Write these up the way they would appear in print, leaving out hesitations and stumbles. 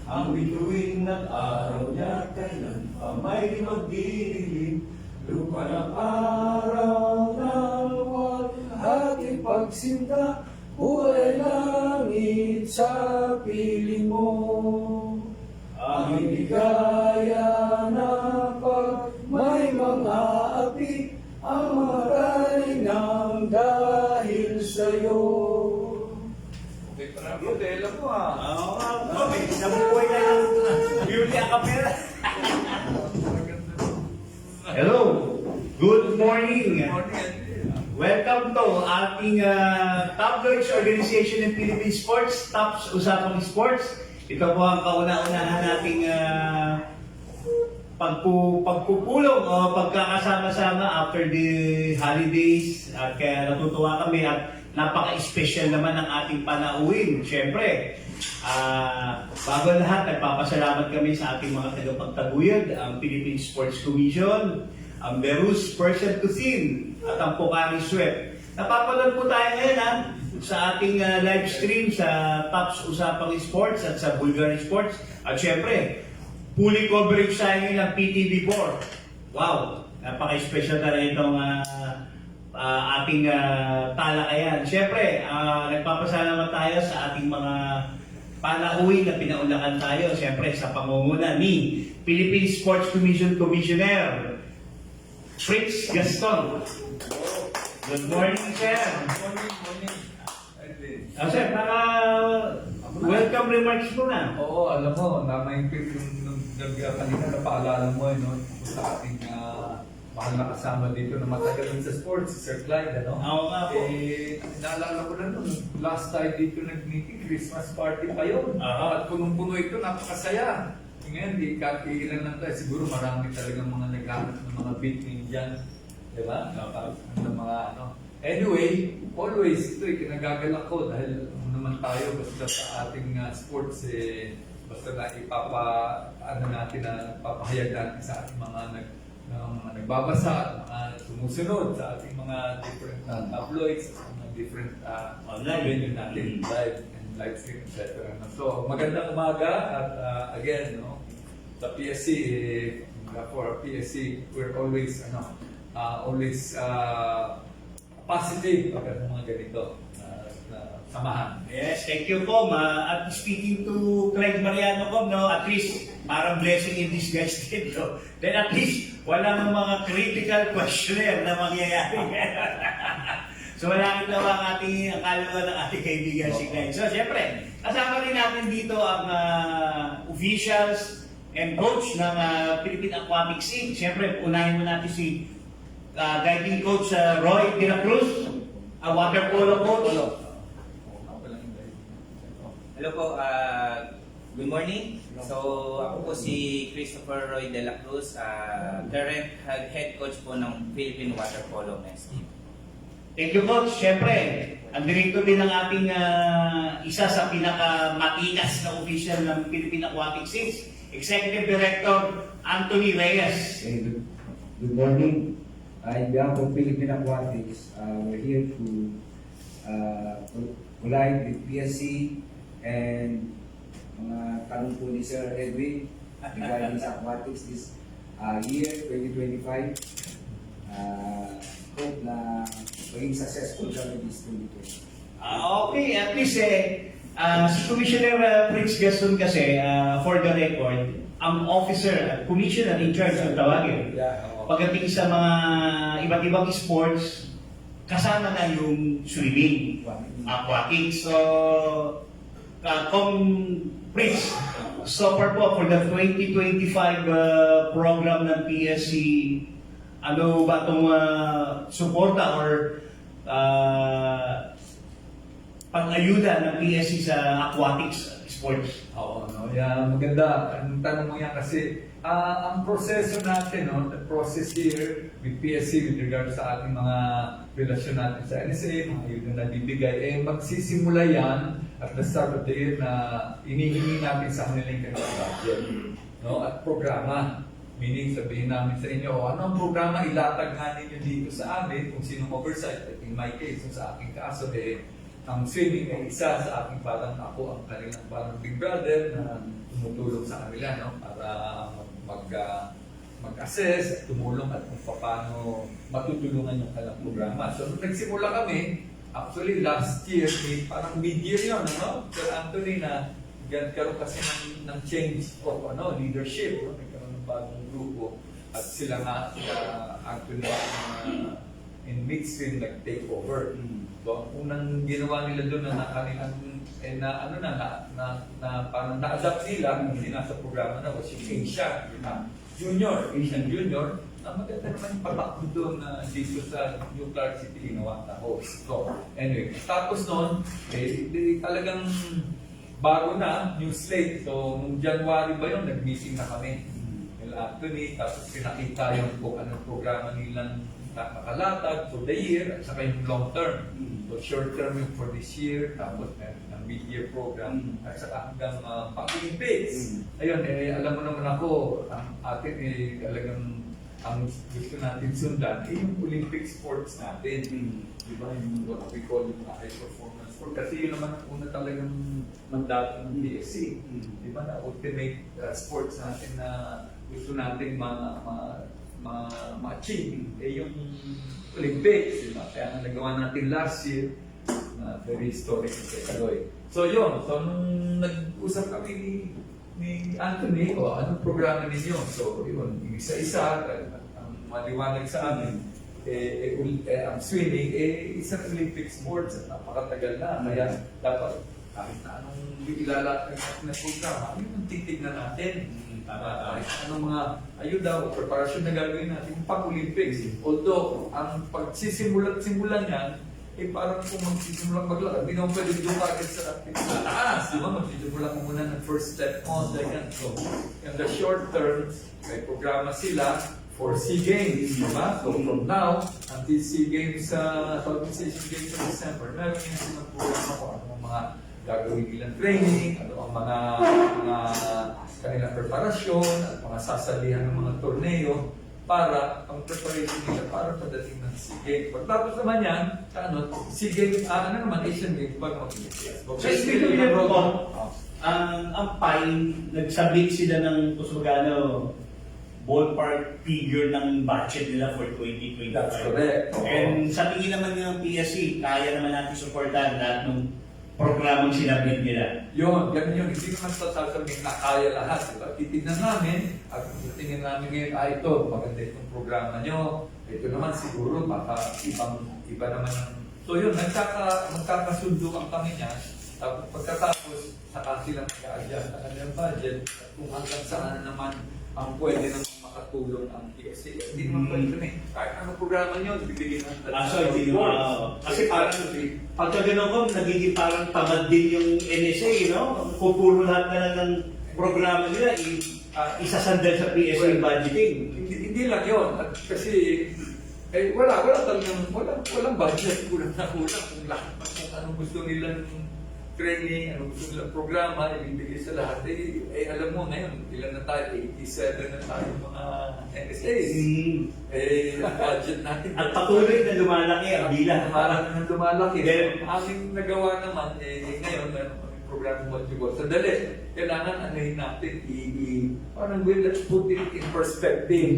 Ang bituin ng araw niya kailan pa may magdidilim. Lupa ng araw ng ating pagsinta, buhay langit sa piling mo. Ang hindi kaya na pag may mga api, ang maray ng dahil sa'yo. Okay, parang modelo mo ah. Oo nga po, may nabubuhay na lang. Julia Capera. Hello, good morning. Welcome to ating tabloids organization ng Philippine Sports, TOPS Usapang Sports. Ito po ang kauna-unahan nating pagpupulong o pagkakasama-sama after the holidays. At kaya natutuwa kami at napaka-special naman ang ating panauhin. Siyempre, bago lahat, nagpapasalamat kami sa ating mga tagapagtaguyod, ang Philippine Sports Commission, ang Berus Person to Thin, at ang Pocari Sweat. Napapanood po tayo ngayon sa ating live stream sa TOPS Usapang Sports at sa Bulgari Sports. At syempre, fully coverage tayo ngayon ng PTV4. Wow! Napaka-special talaga itong ating talakayan. Syempre, nagpapasalamat tayo sa ating mga panauhin na pinaunlakan tayo. Syempre, sa pangunguna ni Philippine Sports Commission Commissioner Fritz Gaston. Good morning, sir. Morning. Sir, welcome remarks mo na. Oo, alam mo, namaingpit yung kanina na paalala mo no, sa ating mahal na kasama dito na matagal sa sports, si Sir Clyde, ano? Oo nga po. Naalala ko na nun, last time dito nag-meeting, Christmas party pa yun. Aha. At punong-puno ito, napakasaya. Ngayon, di kakilan lang tayo, siguro marami talagang mga naghanap ng mga beating dyan. Diba? Ng mga ano. Anyway, always ito kinagagalak ko dahil naman tayo basta sa ating sports basta na natin na papahayag natin sa ating mga nagbabasa, mga sumusunod sa ating mga different tabloids, mga different online venue natin, live stream, etc. So magandang umaga at again, no, sa PSC, for PSC, we're always always positive pagka mga ganito samahan. Yes, thank you po. At speaking to Craig Mariano po, no, at least parang blessing in disguise din. No? Then at least walang mga critical questionnaire na mangyayari. So malangit na ang ating kaluluwa ng ating kaibigan si Craig. So siyempre, kasama rin natin dito ang officials and coach ng Philippine Aquatics Inc. Siyempre, unahin mo natin si guiding coach Roy De La Cruz, water polo coach. Hello po, good morning. So, ako po si Christopher Roy De La Cruz, current head coach po ng Philippine Water Polo Men's Team. Thank you, coach. Siyempre, ang direktor din ng ating isa sa pinakamatikas na official ng Philippine Aquatics Inc., Executive Director Anthony Reyes. Good morning. In behalf of Philippine Aquatics, we're here to collide with PSC and mga tanong po ni Sir Edwin regarding sa aquatics this year 2025. Hope na maging successful kami this 2020. Okay, at least si Commissioner Fritz Gaston kasi, for the record, ang officer at commissioner in charge ng tawagin. Pagdating sa mga iba't ibang sports, kasama na yung swimming, aquatics. So, Fritz, so far po for the 2025 program ng PSC, ano ba itong suporta or pang-ayuda ng PSC sa aquatics sports? Oo, no, maganda. Ang tanong mo yan kasi ang proseso natin, no, the process here with PSC with regard sa ating mga relasyon natin sa NSA, mga ayuda na bibigay, magsisimula yan at the start of the year na inihingi natin sa kanilang kanilang budget, no, at programa. Meaning, sabihin namin sa inyo, ano ang programa ilatag nga ninyo dito sa amin, kung sinong oversight. In my case, sa aking kaso, ang swimming ay isa sa aking parang ako ang kanilang parang big brother na tumutulong sa kanila, no? Para mag-assess at tumulong at kung paano matutulungan yung kanilang programa. So, nung nagsimula kami, actually last year, parang mid-year yun, ano? Sir Anthony, na karoon kasi ng change of leadership, no? Nagkaroon ng bagong grupo at sila nga, Anthony, in midstream nag-take over. So, ang unang ginawa nila doon na kanilang parang na-adapt nila hindi nasa programa na was yung Asian Junior, na maganda naman yung patakbo doon dito sa New Clark City ginawa na host. So, anyway, tapos noon, talagang bago na, new slate. So, nung January ba yun, nag-meeting na kami. Anthony, tapos pinakita yung kung anong programa nilang nakalatag for the year at saka yung long term. So short term yung for this year, tapos meron ng mid-year program at saka hanggang pang-Olympics. Ayun, alam mo naman ako, ang atin talagang ang gusto natin sundan yung Olympic sports natin. Diba? Yung what we call yung high performance sport. Kasi yun naman ang una talagang mandato ng PSC. Diba? Na ultimate sports natin na gusto natin ma-achieve yung Olympics, diba? Kaya ang nagawa natin last year, very historic sa Kaloy. So yun, so nung nag-usap kami ni Anthony, anong programa ninyo? So yun, isa-isa, ang maliwanag sa amin, ang swimming, isang Olympic sports at napakatagal na. Kaya dapat kahit na anong ilalakad na programa, yun ang titignan natin. Anong mga ayuda o preparasyon na gagawin natin pag-Olympics. Although, ang pagsisimulan niyan, parang kung magsisimulan maglakad, hindi naman pwede doon agad sa taas. Di ba? Magsisimulan mo muna ng first step on. So, in the short term, may programa sila for SEA Games. Diba? So, from now until SEA Games Southeast Asian Games sa December, meron yung silang programa kung anong mga gagawin nilang training, ano ang mga kanilang preparasyon at mga sasalihan ng mga torneo para ang preparation nila para pagdating ng SEA Games. Pagtapos naman yan, SEA Games, Asian Games, bago mag-Olympics. Sa speaking of ang PAI, nag-submit sila ng kusugano ballpark figure ng budget nila for 2025. That's correct. And sa tingin naman ng PSC, kaya naman natin supportahan lahat ng programang sinabit nila. Yun, ganun yun. Hindi naman sasabihin na kaya lahat. Diba? Titignan namin at tingin namin ngayon, ito, maganda itong programa nyo. Ito naman siguro, baka iba naman. So yun, magkakasundo ang kami niya. Tapos pagkatapos, saka sila mag-a-adjust ang kanilang budget at kung hanggang saan naman ang pwede nang makatulong ang PSC. Hindi naman pwede kami. Kahit anong programa nyo, bibigyan natin. Hindi naman. Kasi parang, pagka gano'n ko, nagiging parang tamad din yung NSA, no? Kung puro lahat na lang ng programa nila, isasandal sa PSA budgeting. Hindi lang yun. At kasi, walang budget. Kulang na kulang. Kung lahat kung anong gusto nilang training, anong gusto nilang programa, ibibigay sa lahat. Alam mo ngayon, ilan na tayo? 87 na tayo mga NSAs. Ang budget natin. At patuloy na lumalaki ang bilang. Parang nang lumalaki. Then, Aming nagawa naman, ngayon, meron kami program what you call. Sandali, kailangan anahin natin, parang let's put it in perspective.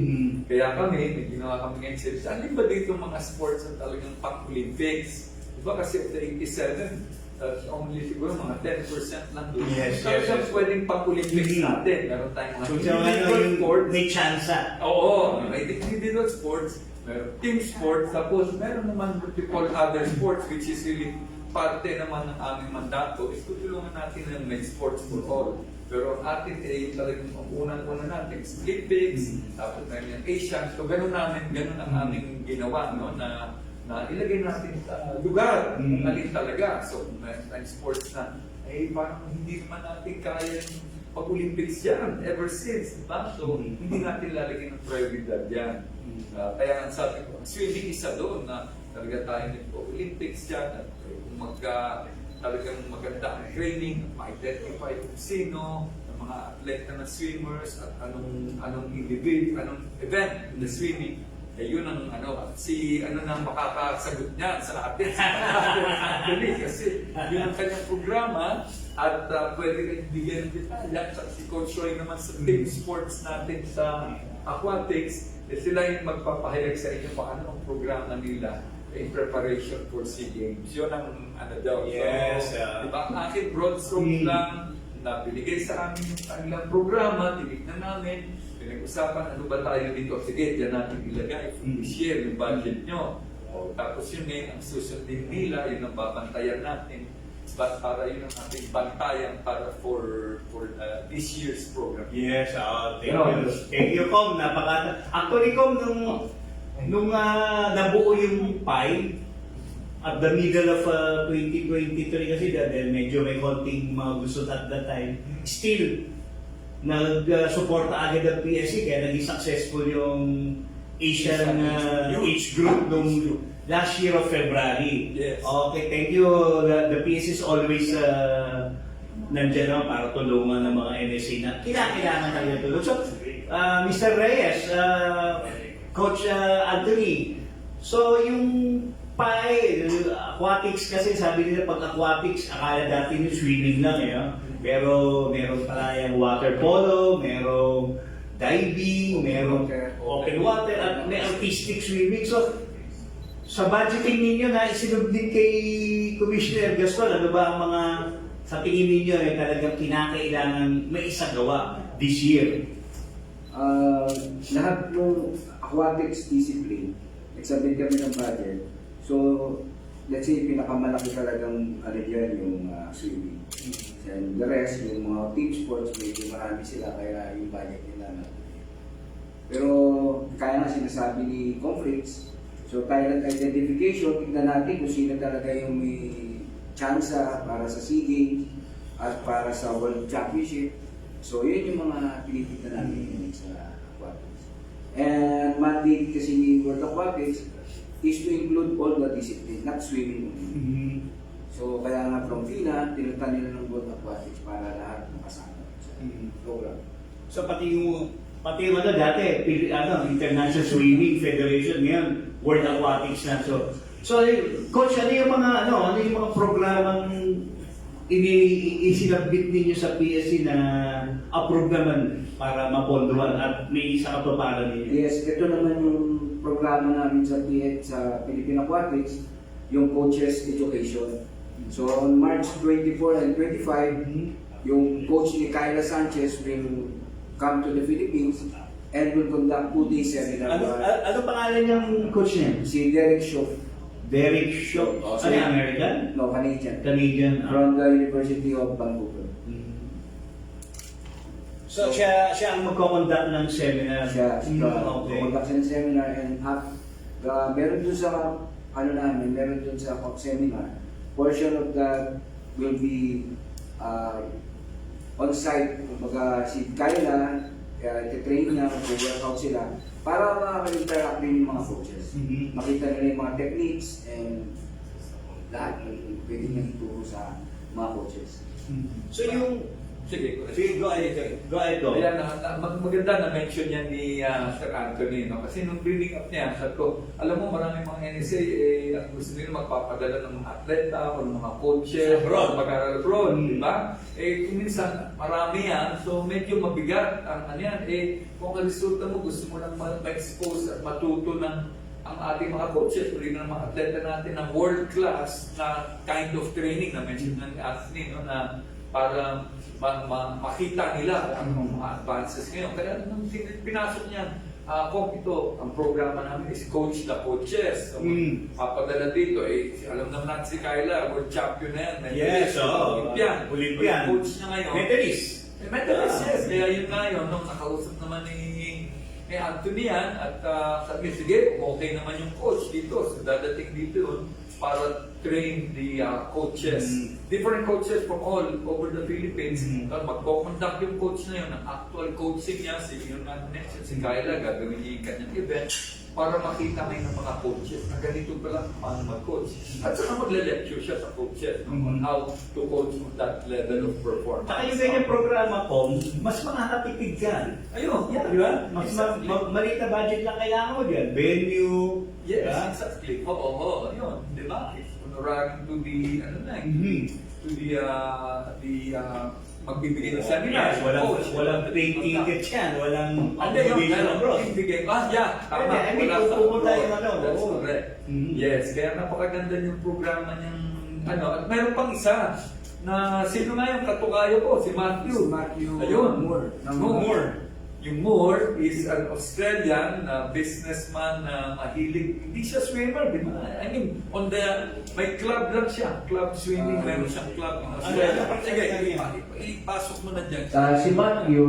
Kaya kami, may ginawa kami ngayon series. Alin ba dito mga sports na talagang pang-Olympics? Diba kasi of the 87, that's only siguro mga 10% lang doon. Yes. Pwedeng pang-Olympics natin. Meron tayong mga Kung siya ngayon yung may chance. Oo, may individual sports, meron team sports, tapos meron naman what we call other sports, which is really parte naman ng aming mandato, is tutulungan natin ng may sports for all. Pero ang atin talagang unang-una natin is Olympics, tapos meron yung Asian, so ganun ang aming ginawa, no, na ilagay natin sa lugar, alin talaga. So, meron tayong sports na, parang hindi naman natin kaya pag-Olympics yan, ever since, diba? So, hindi natin lalagyan ng prioridad yan. Kaya ang sabi ko, swimming isa doon na talaga tayo nagpo-Olympics dyan at talagang maganda ang training, ma-identify kung sino, ng mga atleta na swimmers at anong event in the swimming Eh yun ang nang makakasagot niyan sa atin, Anthony, kasi yun ang kanyang programa at pwede kayong bigyan ng detalya. At si Coach Roy naman sa team sports natin sa aquatics, sila yung magpapahayag sa inyo paano ang programa nila in preparation for SEA Games. Yun ang daw. Yes, So, diba, ang aking broad stroke lang na binigay sa amin yung kanilang programa, tinignan namin, pinag-usapan ano ba tayo dito. Sige, dyan natin ilagay for this year yung budget nyo. O, tapos yun ngayon, ang susundin nila, yun ang babantayan natin. But para yun ang ating bantayan para for this year's program. Yes, thank you. Thank you, Com. Actually, Com, nung nabuo yung PI, at the middle of 2023 kasi dahil medyo may konting mga gusto at that time, still, nag-suporta agad ang PSC kaya naging successful yung Asian age group nung last year of February. Yes. Okay, thank you. The PSC is always nandiyan naman para tulungan ng mga NSA na kailangan talaga tulong. So, Mr. Reyes, Coach Anthony, so yung aquatics kasi sabi nila pag aquatics, akala dati yung swimming lang pero meron pala yung water polo, merong diving, merong open water, at may artistic swimming. So, sa budgeting ninyo na isinub din kay Commissioner Gaston, ano ba ang mga sa tingin ninyo talagang kinakailangan may isagawa this year? Lahat ng aquatics discipline, nagsabit kami ng budget. So, let's say, pinakamalaki talagang dyan yung swimming. And the rest, yung mga team sports, medyo marami sila, kaya yung budget nila na. Pero, kaya nga sinasabi ni Conference, so talent identification, tignan natin kung sino talaga yung may chance para sa SEA Games at para sa World Championship. So, yun yung mga tinitignan natin sa aquatics. And mandate kasi ni World Aquatics is to include all the discipline, not swimming only. So, kaya nga from FINA, tinutan nila ng World Aquatics para lahat makasama sa program. So pati yung dati, International Swimming Federation ngayon, World Aquatics na. So Coach, ano yung mga programang isinabit ninyo sa PSC na approve naman para mapondohan at may isa katuparan ninyo? Yes, ito naman yung programa namin sa Philippine Aquatics, yung Coaches Education. So on March 24 and 25, yung coach ni Kyla Sanchez will come to the Philippines and will conduct 2-day seminar. Ano pangalan niyang coach niya? Si Derek Shaw. Derek Shaw. Ano yung American? No, Canadian. Canadian. From the University of Vancouver. So siya ang magko-conduct ng seminar. Siya, Okay. conduct ng seminar and meron dun sa meron dun sa seminar, portion of that will be on-site. Kumbaga si Kyla, iti-train niya, mag-workout sila para makaka-interact din yung mga coaches. Makita nila yung mga techniques and lahat pwede niya ituro sa mga coaches. So yung Sige, go ahead. Ayan, maganda na mention yan ni Sir Anthony, no? Kasi nung bringing up niya, sabi ko, alam mo maraming mga NSA, ang gusto nila magpapadala ng mga atleta o ng mga coaches, mag-aral abroad, di ba? Kung minsan, marami yan, so medyo mabigat ang yan. Kung ang resulta mo, gusto mo lang ma-expose at matuto ng ang ating mga coaches, uli ng mga atleta natin ng world-class na kind of training na mention ng Anthony, no? Na para makita nila ang mga advances ngayon. Kaya nung pinasok niya, ito, ang programa namin is Coach the Coaches. So, papadala dito, alam naman natin si Kyla, world champion na yan. Yes, Olympian. Coach niya ngayon. Medalist. Yes. Kaya yun nga yun, nung nakausap naman ni Anthony yan, at sabi, sige, okay naman yung coach dito. So, dadating dito yun para train the coaches. Different coaches from all over the Philippines. Magko-conduct yung coach coach na yun, ang actual coaching niya, si Leonardo Nexon, si Kyla, gagawin niya yung kanyang event para makita kayo ng mga coaches na ganito pala paano mag-coach. At saka magle-lecture siya sa coaches on how to coach on that level of performance. Saka yung ganyan programa ko, mas makakatipid ka. Ayun, Di ba? Mas exactly. maliit na budget lang kailangan mo dyan. Venue. Yes, diba? exactly. Oo, yun. Di ba? It's honoraring to the, to the, magbibigay ng seminar. Yes, walang train ticket yan. Walang Hindi, yun, obligation abroad. bigay. Yeah, tama. I mean, Wala sa pupunta abroad. yung ano, That's oo. correct. Mhm. Yes, kaya napakaganda yung programa niyang, at meron pang isa, na sino nga yung katukayo ko, si Matthew. Si Matthew Ayun. Moore. Moore. Yung Moore is an Australian businessman na mahilig. Hindi siya swimmer, di ba? I mean, may club lang siya. Club swimming, meron siyang club in Australia. Sige, ipasok mo na dyan. Si Matthew,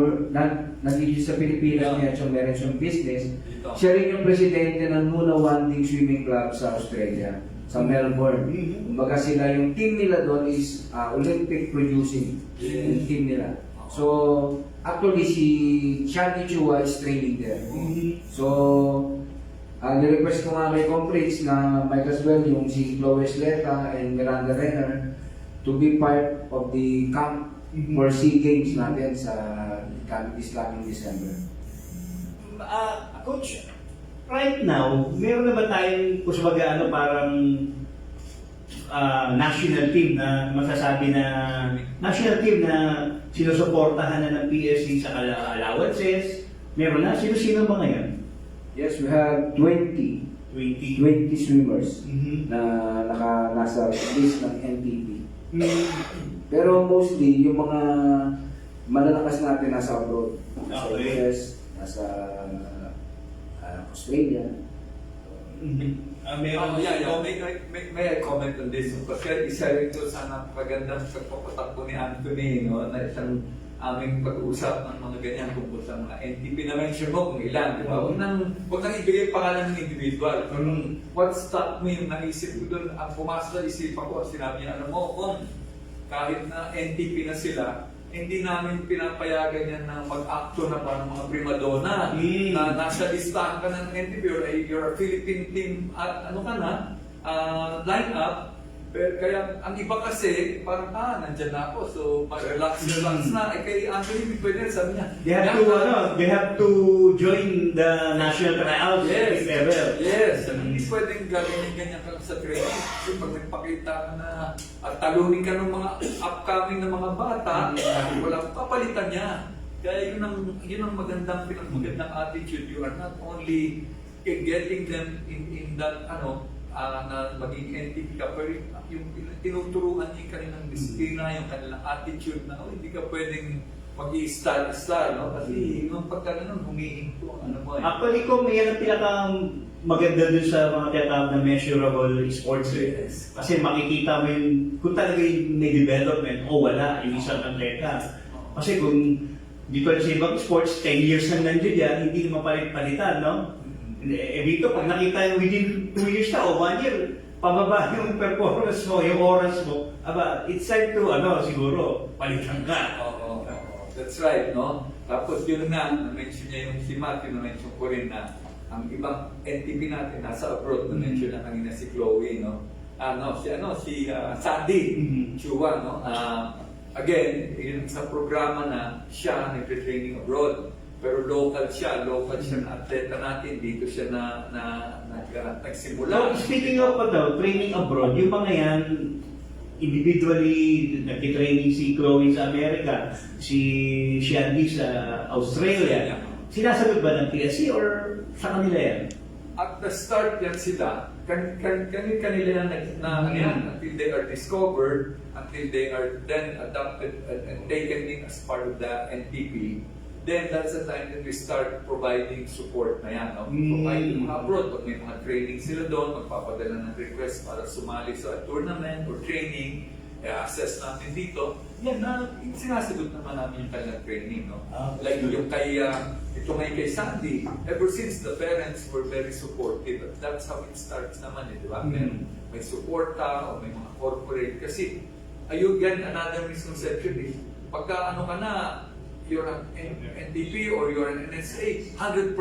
nandito sa Pilipinas niya, so meron siyang business. Dito. Siya rin yung presidente ng Nuna Wanding Swimming Club sa Australia, sa Melbourne. Kumbaga sila, yung team nila doon is Olympic producing, yung team nila. So, actually, si Shanti Chua is training there. So, nirequest ko nga kay Comrades na might as well yung si Chloe Sleta and Miranda Renner to be part of the camp for SEA Games natin sa this coming December. Coach, right now, meron na ba tayong kusbaga parang national team na masasabi na sinusuportahan na ng PSC sa allowances? Meron na? Sino-sino ba ngayon? Yes, we have 20 20. swimmers Mhm. na nasa list ng NPP. Pero mostly, yung mga malalakas natin nasa abroad. Nasa Okay. US, nasa Australia. Meron May I comment on this? Kasi isa rin ito sa napakagandang pagpapatakbo ni Anthony, no? Na isang aming pag-uusap ng mga ganyan tungkol sa mga NTP na mention mo kung ilan, di ba? Huwag nang ibigay pangalan ng individual. Pero what stopped me, yung naisip ko doon, ang pumasok sa isipan ko, sinabi niya, kung kahit na NTP na sila, hindi namin pinapayagan yan na mag-acto na pa ng mga primadona na nasa listahan ka ng NTP or you're a Philippine team at line up. Pero kaya ang iba kasi parang nandyan na ako so relax na. Kay Anthony pwede sabi niya. They have to join the national tryouts if ever. Yes, hindi pwedeng ganyan ka sa training. Kasi pag nagpakita ka na at talunin ka ng mga upcoming na mga bata, walang papalitan niya. Kaya yun ang magandang attitude. You are not only getting them in that na maging NTP ka, pero yung tinuturuan niya yung kanilang disiplina, yung kanilang attitude na hindi ka pwedeng mag-i-star, no? Kasi yung pagka ganun, humihinto ang Actually, kung yan ang pinakang maganda dun sa mga tinatawag na measurable sports. Yes. Kasi makikita mo yung, kung talaga yung may development o wala yung isang atleta. Kasi kung dito sa ibang sports, 10 years na nandiyan yan, hindi naman palit-palitan, no? Dito, pag nakita yung within 2 years na o 1 year, pababa yung performance mo, yung oras mo, it's time to, siguro, palitan ka. Oo. That's right, no? Tapos yun na-mention niya yung si Matthew, na-mention ko rin na ang ibang NTP natin nasa abroad, na-mention na kanina si Chloe, no? Si Sandy Chua, no? Again, yun sa programa na siya nagre-training abroad. Pero local siya na atleta natin, dito siya nagsimula. So, speaking of training abroad, yung mga yan, individually, nagtitraining si Chloe sa Amerika, si Shandy sa Australia. Sinasagot ba ng PSC or sa kanila yan? At the start yan sila, kanila yan until they are discovered, until they are then adopted and taken in as part of the NTP. Then that's the time that we start providing support na yan. No? Providing mga abroad, pag may mga training sila doon, magpapadala ng request para sumali sa tournament or training, assess natin dito, yan sinasagot naman namin yung kanilang training. No? Like yung ito ngayon kay Sandy, ever since the parents were very supportive, that's how it starts naman, di ba? May suporta o may mga corporate. Kasi, ayun yan, another misconception is, pagka ka na, you're an NDP or you're an NSA, 100%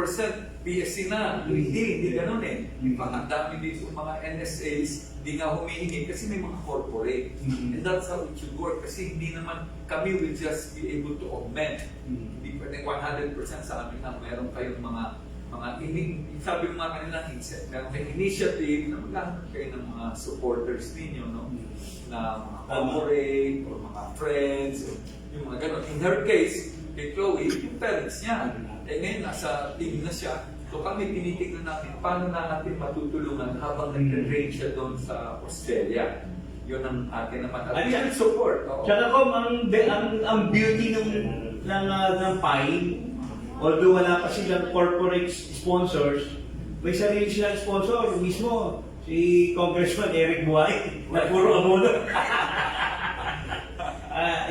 PSC na. Hindi ganun eh. In fact, ang dami dito mga NSAs, hindi nga humihingi kasi may mga corporate. And that's how it should work. Kasi hindi naman kami will just be able to augment. Hindi pwedeng 100% sa amin na meron kayong mga sabi mo nga kanila, meron kayong initiative na magkakaroon kayo ng mga supporters ninyo, no? Na mga corporate or mga friends, yung mga gano'n. In her case, kay Chloe, yung parents niya. Eh ngayon, nasa team na siya. So kami tinitignan natin paano natin matutulungan habang nag-train siya doon sa Australia. Yun ang atin naman. At yan support. Tsaka ko, ang beauty ng PAI, although wala pa silang corporate sponsors, may sarili silang sponsor mismo. Si Congressman Eric Buay, na puro abono.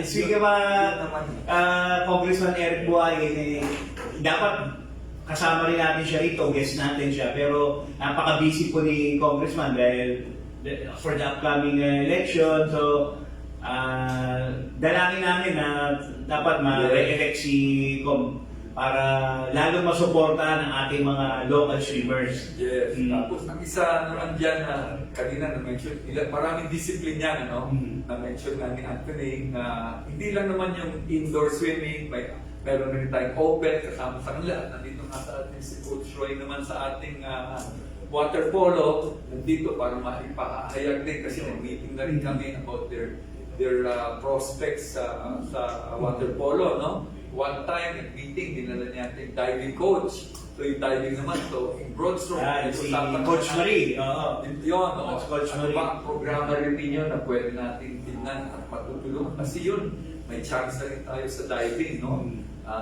Speaking about Congressman Eric Buay, dapat kasama rin natin siya rito, guest natin siya. Pero napaka-busy po ni Congressman dahil for the upcoming election. So, dalangin namin na dapat ma-re-elect si Com para lalo masuportahan ang ating mga local swimmers. Yes. Tapos ang isa naman dyan na kanina na-mention, maraming discipline yan, ano? Na-mention nga ni Anthony na hindi lang naman yung indoor swimming, meron rin tayong open kasama sa kanila. At nandito nga sa atin si Coach Roy naman sa ating water polo. Nandito para maipahayag din kasi nag-meeting na rin kami about their prospects sa water polo, no? One time, nag-meeting, dinala niya yung diving coach. So yung diving naman, so in broad stroke, Si Coach Marie. Yun, Coach ano Marie. ba ang programa rin ninyo na pwede natin tignan at matutulungan? Kasi yun, may chance na rin tayo sa diving, no?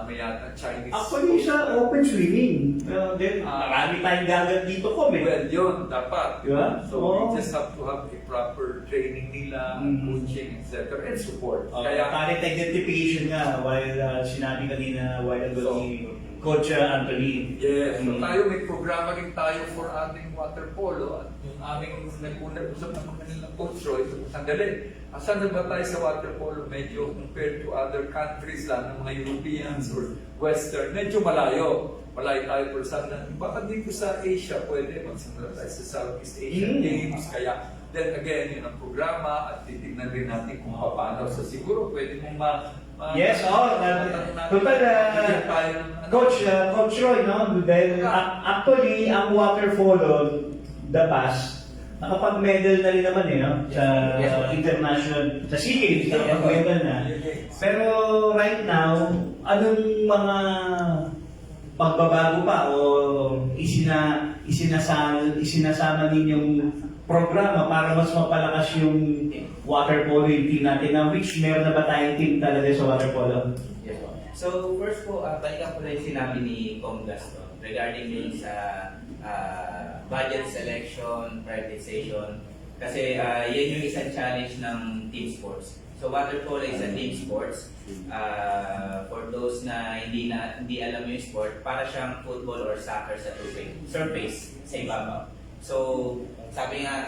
May yata Chinese. Actually, sa open swimming. Then, marami tayong dagat dito ko, Well, yun, dapat. Diba? So we just have to have a proper training nila, coaching, etc. and support. Current identification nga, while sinabi kanina, while ago ni Coach Anthony. Yes, so tayo may programa rin tayo for ating water polo at yung aming nag-usap naman kanila Coach Roy, sandali, asan na ba tayo sa water polo? Medyo compared to other countries lang, ng mga Europeans or Western, medyo malayo. Malayo tayo pero sana, baka dito sa Asia pwede magsimula tayo sa Southeast Asian Games, kaya then again, yun ang programa at titignan rin natin kung paano. So siguro pwede mong Yes, total, Coach Roy, no? Dahil actually, ang water polo, the past, nakapag-medal na rin naman no? Sa international, sa SEA Games, nakapag-medal na. Pero right now, anong mga pagbabago pa o isinasama ninyong programa para mas mapalakas yung water polo yung team natin na which meron na ba tayong team talaga sa water polo? Yes po. So first po, balikan ko rin sinabi ni Kong Gaston regarding din sa budget selection, prioritization. Kasi yan yung isang challenge ng team sports. So water polo is a team sports. For those na hindi alam yung sport, para siyang football or soccer sa tubig, surface, sa ibabaw. So, sabi nga,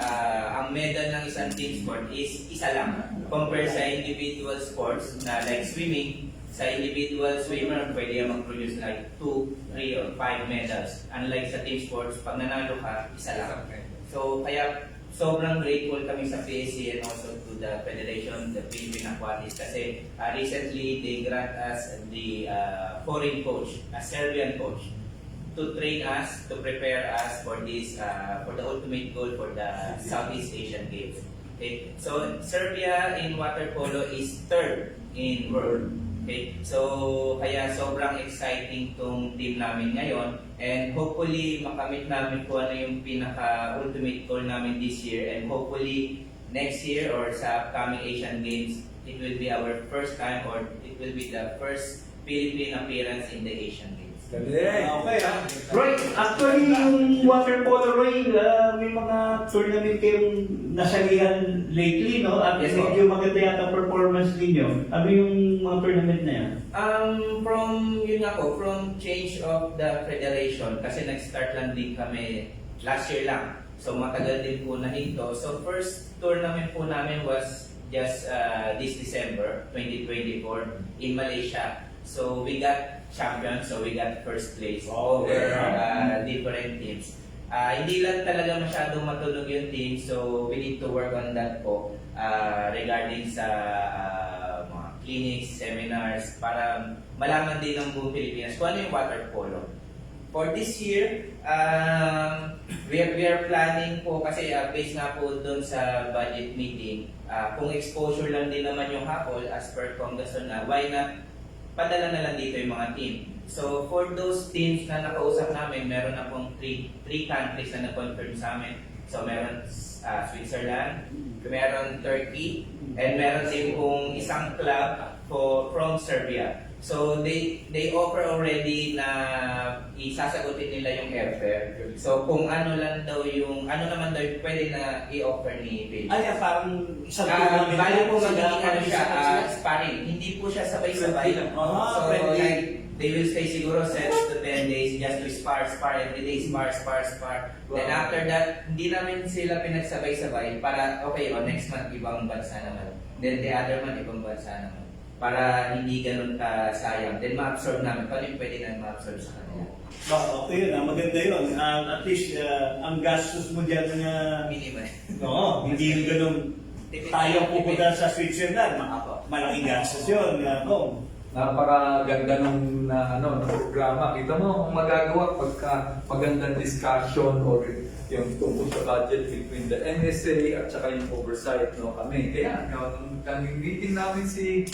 ang medal ng isang team sport is isa lang. Compare sa individual sports na like swimming, sa individual swimmer, pwede yung mag-produce like 2, 3, or 5 medals. Unlike sa team sports, pag nanalo ka, isa lang. So, kaya sobrang grateful kami sa PSC and also to the Federation, the Philippine Aquatics, kasi recently they grant us the foreign coach, a Serbian coach, to train us, to prepare us for this, for the ultimate goal for the Southeast Asian Games. Okay? So, Serbia in water polo is 3rd in world. Okay? So, kaya sobrang exciting tong team namin ngayon and hopefully makamit namin kung ano yung pinaka-ultimate goal namin this year and hopefully next year or sa upcoming Asian Games, it will be our first time or it will be the first Philippine appearance in the Asian Games. Okay. Roy, actually yung water polo, Roy, may mga tournament kayong nasalihan lately, no? At Yes, medyo maganda yata performance ninyo. Ano yung mga tournament na yan? From change of the federation, kasi nag-start lang din kami last year lang. So matagal din po na ito. So first tournament po namin was just this December 2024 in Malaysia. So we got champions, so we got first place Oh, over yeah. different teams. Hindi lang talaga masyadong matulog yung team, so we need to work on that po regarding sa mga clinics, seminars, para malaman din ng buong Pilipinas kung ano yung water polo. For this year, we are planning po kasi based nga po doon sa budget meeting, kung exposure lang din naman yung hapol as per Congressman na, why not padala na lang dito yung mga team. So for those teams na nakausap namin, meron na pong three countries na na-confirm sa amin. So meron Switzerland, meron Turkey, and meron din pong isang club from Serbia. So they offer already na isasagutin nila yung airfare. So kung ano lang daw yung, ano naman daw yung pwede na i-offer ni Page. Ay, parang isang Bali po sila, magiging ano siya, sila. sparring. Hindi po siya sabay-sabay. So friendly. like, they will stay siguro 7 to 10 days just to spar every day, spar. Then Wow. after that, hindi namin sila pinagsabay-sabay para, okay, next month ibang bansa naman. Then the other month ibang bansa naman. Para hindi ganun ka sayang. Then ma-absorb namin. Paano yung pwede na ma-absorb sa kanila? Okay yun, maganda yun. At least, ang gastos mo dyan na, Minimal. hindi yung ganun tayo pupunta sa Switzerland. Ako. Malaking gastos yun. Kung Napakaganda nung ng programa. Kita mo kung magagawa pagka magandang discussion or yung tungkol sa budget between the NSA at saka yung oversight kami. Kaya nung meeting namin si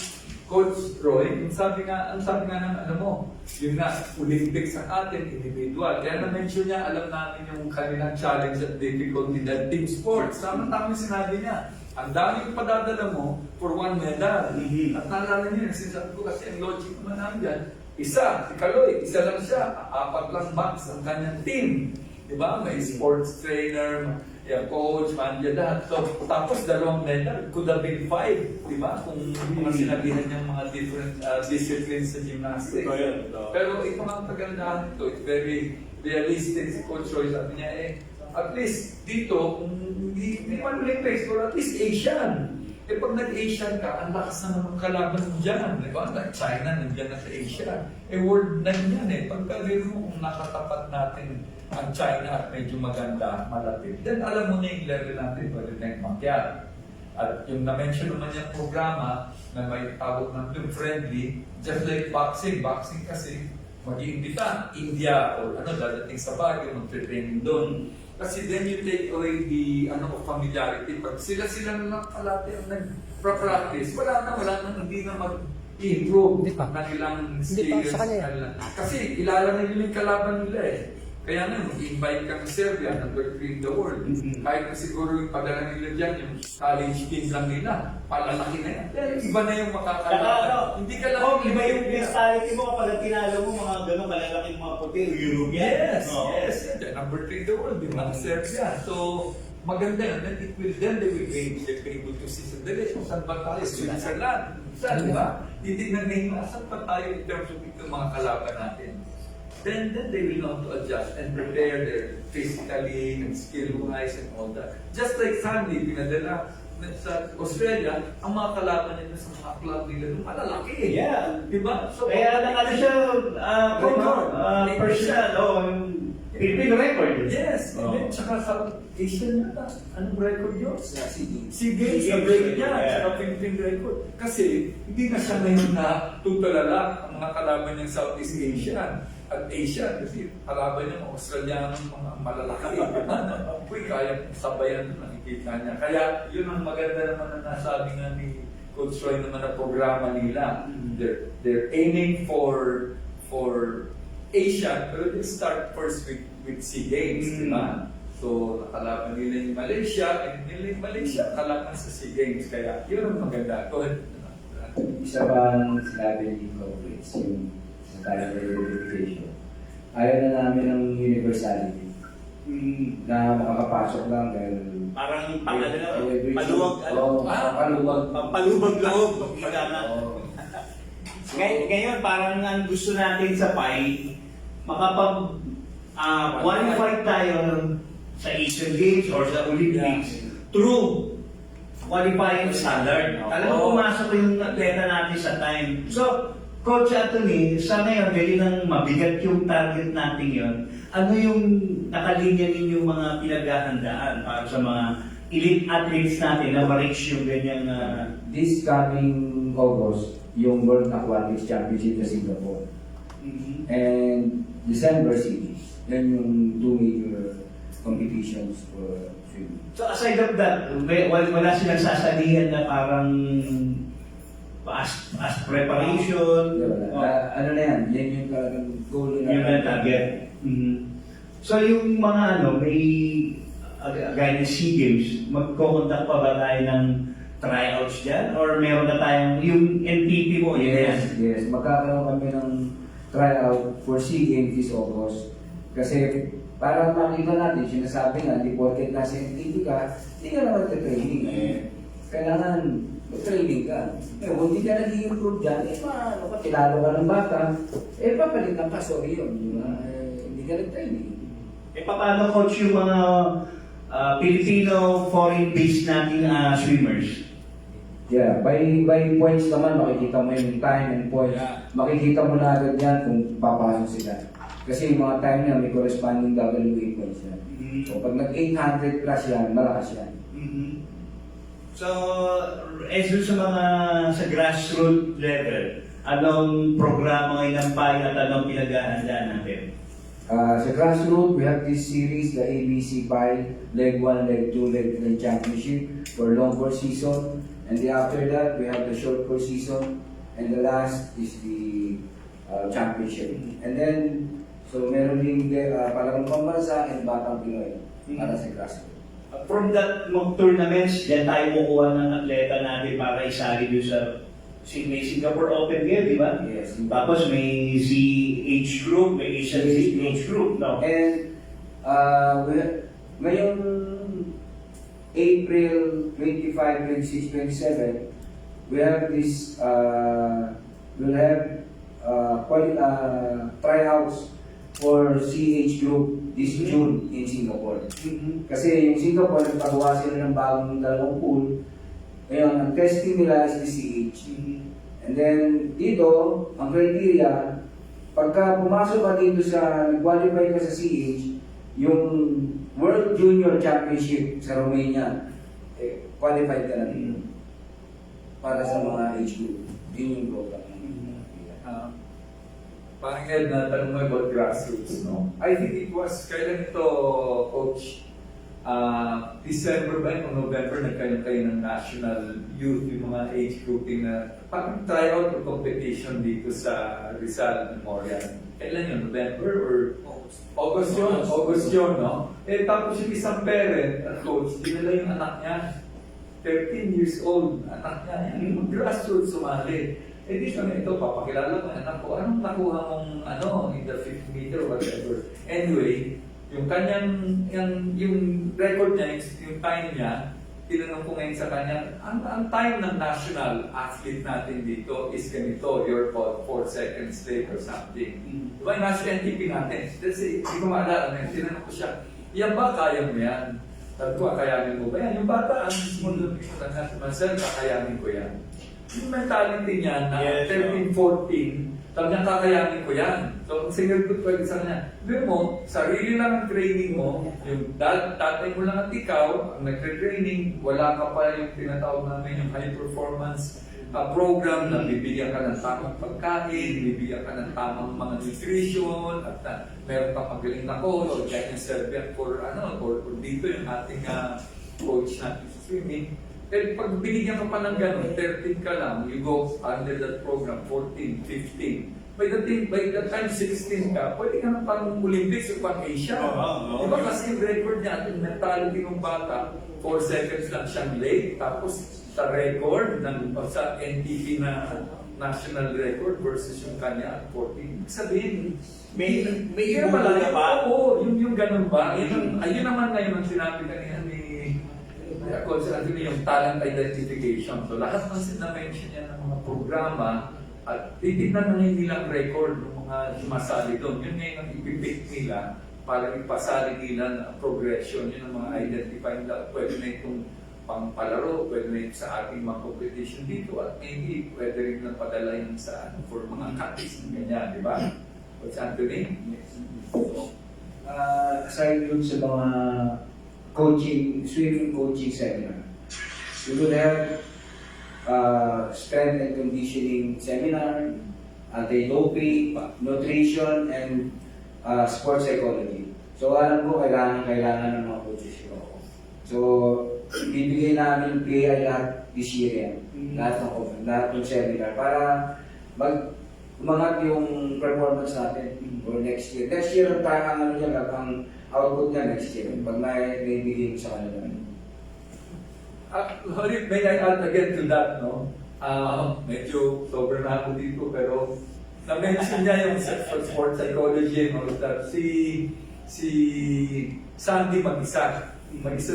Coach Roy, ang sabi nga ng yun nga, Olympics ang atin, individual. Kaya na-mention niya, alam namin yung kanilang challenge at difficulty that team sports. Tama-tama sinabi niya. Ang dami yung padadala mo for one medal. At naalala niyo, sinasabi ko kasi ang logic naman namin dyan, si Kaloy, isa lang siya, 4 lang max ang kanyang team. Diba? May sports trainer, coach, manager, lahat. So, tapos 2 medal, could have been 5. Diba? Kung mga sinabihan niyang mga different disciplines sa gymnastics. Pero ito nga ang kagandahan nito, it's very realistic si Coach Roy. Sabi niya, at least dito, hindi man Olympics, or at least Asian. Pag nag-Asian ka, ang lakas na naman kalaban mo dyan. Di ba? Like China, nandiyan na sa Asia. World na yan Pagka-review kung nakatapat natin ang China at medyo maganda, malapit, then alam mo na yung level natin pwede tayong makyat. At yung na-mention naman yung programa na may tawag ng team friendly, just like boxing kasi mag-iimbita, India or dadating sa Baguio, mag-training doon. Kasi then you take away the familiarity. Pag sila na lang palati ang nag-practice, wala na, hindi na mag-improve ang kanilang skills. Kasi kilala nila yung kalaban nila Kaya na, mag-invite ka ng Serbia, number 3 in the world. Kahit na siguro yung padala nila dyan, yung college team lang nila, palalaki na yan. Dahil iba na yung makakalaban. Hindi ka lang iba yung mentality mo kapag tinalo mo mga gano'ng malalaking mga puti, European. Yes. Number 3 in the world, yung mga Serbia. So, maganda yun. Then they will be able to see sa dali. Kung saan ba tayo? Switzerland. Saan ba? Hindi na name saan pa tayo in terms of ito mga kalaban natin. Then they will know to adjust and prepare their physically and skill-wise and all that. Just like Sandy, pinadala sa Australia, ang mga kalaban nila sa mga club nila, malalaki. Yeah. Diba? So, Kaya siya, personal, Philippine record. yes. And then, tsaka sa Asian yata, anong record yun? Si Gates, Si na-break Gates, niya, yeah. tsaka Philippine record. Kasi, hindi na siya ngayon na tutulala ang mga kalaban ng Southeast Asian at Asia. Kasi kalaban niya, mga Australianong mga malalaki. Uy, kaya sabayan na nakikita niya. Kaya, yun ang maganda naman na nasabi nga ni Coach Roy naman na programa nila. They're aiming for Asia, pero they start first with SEA Games, di ba? So, nakalaban nila yung Malaysia, and nila yung Malaysia, kalaban sa SEA Games. Kaya, yun ang maganda. Go ahead. Isa bang sinabi ni Congress yung sa calendar verification? Ayaw na namin ng universality. Na makakapasok lang dahil Parang paluwag, paluwag loob. Ngayon, parang ang gusto natin sa PAI, makapag-qualify tayo sa Asian Games or sa Olympics through qualifying standard. Alam mo, pumasok yung atleta natin sa time. So, Coach Anthony, sa ngayon, dahil nang mabigat yung target natin yon, ano yung nakalinya ninyong mga pinaghahandaan para sa mga elite athletes natin na ma-reach yung ganyang... This coming August, yung World Aquatics Championship sa Singapore. And December Series. Yan yung two major competitions for swimming. So aside of that, wala silang sasalihan na parang as preparation. Ano na yan? Yan yung talagang goal nila. Yung na target. So yung mga may gaya ng SEA Games, magkukondak pa ba tayo ng tryouts dyan? Or meron na tayong, yung NTP mo, Yes. Magkakaroon kami ng tryout for SEA Games this August. Kasi para makita natin, sinasabi nga, di porket nasa NTP ka, hindi ka naman ka-training. Kailangan mag-training ka. Kung hindi ka nag-i-improve dyan, paano ka, tinalo ka ng bata, papalitan ka, sorry yun. Hindi ka nag-training. Paano coach yung mga Filipino foreign-based nating swimmers? Yeah, by points naman, makikita mo yung time and points. Makikita mo na agad yan kung papasok sila. Kasi yung mga time niya, may corresponding WA points yan. So pag nag-800 plus yan, malakas yan. So, sa mga sa grassroots level, anong programa ngayon ng PAI at anong pinaghahandaan natin? Sa grassroots, we have this series, the ABC PAI, Leg 1, Leg 2, Leg 3 Championship for long course season. And then after that, we have the short course season. And the last is the championship. And then, so meron din Palagang Pambansa and Batang Pinoy para sa grassroots. From that tournaments, yan tayo kukuha ng atleta natin para isali doon sa may Singapore Open Game, di ba? Yes. Tapos may ZH group, may Asian ZH group, no? And ngayong April 25, 26, 27, we have this, we'll have tryouts for CH group this June in Singapore. Kasi yung Singapore, nagpagawa sila ng bagong dalawang pool. Ngayon, ang testing nila is the CH. And then, dito, ang criteria, pagka pumasok ka dito sa, nag-qualify ka sa CH, yung World Junior Championship sa Romania, qualified ka na dito. Para sa mga age group. Yun yung program. Parang Ed, na tanong mo about grassroots, no? I think it was, kailan ito, Coach? December ba o November, nagkaroon kayo ng national youth, yung mga age grouping na parang tryout or competition dito sa Rizal Memorial. Kailan yun? November or August yun? August yun, no? Tapos yung isang parent at coach, dinala yung anak niya. 13 years old, anak niya. Yung grassroots sumali. Dito na ito, papakilala ko, anak ko, anong nakuha mong, in the 5th meter or whatever. Anyway, yung kanyang, yung record niya, yung time niya, tinanong ko ngayon sa kanya, ang time ng national athlete natin dito is ganito, you're about 4 seconds late or something. Diba yung nasa NTP natin? Kasi, hindi ko maalala, tinanong ko siya, yan ba, kaya mo yan? Sabi ko, kakayanin mo ba yan? Yung bata, ang mismo doon, Marcel, kakayanin ko yan. Yung mentality niya na 13, 14, sabi niya, kakayanin ko yan. So, ang sinagot ko sa kanya, sabi mo, sarili lang ang training mo, yung tatay mo lang at ikaw, ang nagtre-training, wala ka pa yung tinatawag namin yung high performance program na bibigyan ka ng tamang pagkain, bibigyan ka ng tamang mga nutrition, at meron ka magaling na coach, or kaya yung Serbian for dito yung ating coach natin sa swimming. Pag binigyan ka pa ng gano'n, 13 ka lang, you go under that program, 14, 15. By the time 16 ka, pwede ka na pang Olympics o pang Asia. Diba kasi yung record niya, yung mentality ng bata, 4 seconds lang siyang late, tapos sa record ng sa NTP na national record versus yung kanya at 14. Ibig sabihin, May malaya pa. Oo, yung ganun ba? Ayun naman ngayon ang sinabi kanina ni Coach Anthony, yung talent identification. So lahat ng na-mention niya ng mga programa at titignan na nilang record ng mga sumasali doon. Yun ngayon ang ipipick nila para ipasali nila na progression. Yun ang mga identifying na pwede na itong pangpalaro, pwede rin sa ating mga competition dito at maybe pwede rin na padalahin sa for mga cuts, ganyan, di ba? Coach Anthony? So, Aside dun sa mga swimming coaching seminar, we will have strength and conditioning seminar, anti-doping, nutrition, and sports psychology. So alam ko, kailangan ng mga coaches ko. So, bibigay namin PI lahat this year yan. Lahat ng seminar para umangat yung performance natin for next year. Next year, ang parang ang output niya next year. Pag may bigay ko sa kanila. May I add again to that, no? Medyo sobrang na ako dito, pero na-mention niya yung sports psychology and all of that. Si Sandy mag-isa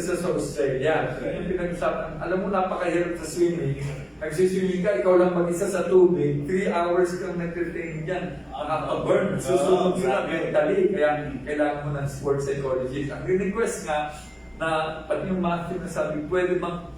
sa Australia. So, yung pinag-usapan, alam mo, napakahirap sa swimming. Nagsiswimming ka, ikaw lang mag-isa sa tubig, 3 hours kang nag-train dyan. Nakaka-burn, susunod sila mentally. Kaya kailangan mo ng sports psychologist. Ang request nga, na pati yung Matthew na sabi, pwede bang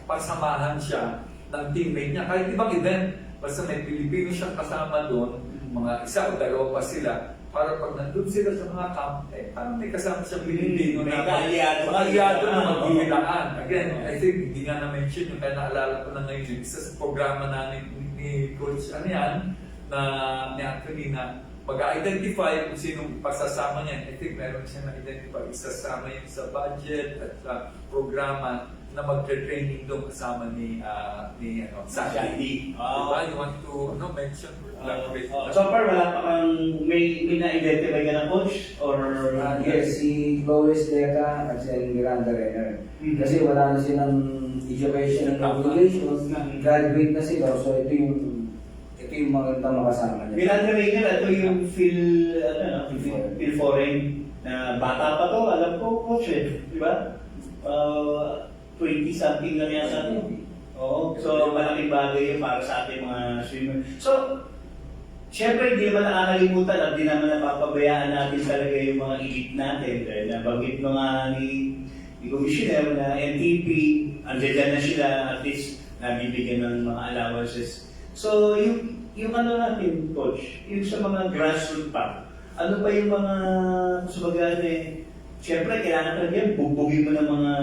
pasamahan siya ng teammate niya. Kahit ibang event, basta may Pilipino siyang kasama doon, mga isa o dalawa pa sila, para pag nandun sila sa mga camp, parang may kasama siyang Pilipino na aliado na maghihilaan. Again, I think hindi nga na-mention yung kaya naalala ko na ngayon yung isa sa programa namin ni Coach ni Anthony na mag-identify kung sinong pasasama niya. I think meron siya na-identify, isasama yun sa budget at sa programa na mag-training doon kasama ni Sandy. Diba? You want to mention? So far, wala pa kang may na-identify ka ng coach? Or Yes, si Lois Deca at si Miranda Renner. Kasi wala na silang education and obligations. Graduate na sila. So ito yung magandang makasama niya. Miranda Regan, ito yung Phil Foreign na bata pa to, alam ko, coach di ba? 20-something na yata ito. Oo, so malaking bagay yun para sa ating mga swimmer. So, siyempre, hindi naman nakakalimutan at di naman napapabayaan natin talaga yung mga elite natin. Dahil nabanggit mo nga ni Commissioner na NTP, andyan na sila, at least nabibigyan ng mga allowances. So, yung ano natin, coach, yung sa mga grassroots pa, ano ba yung mga, siyempre, kailangan talaga yan, bugbugin mo ng mga,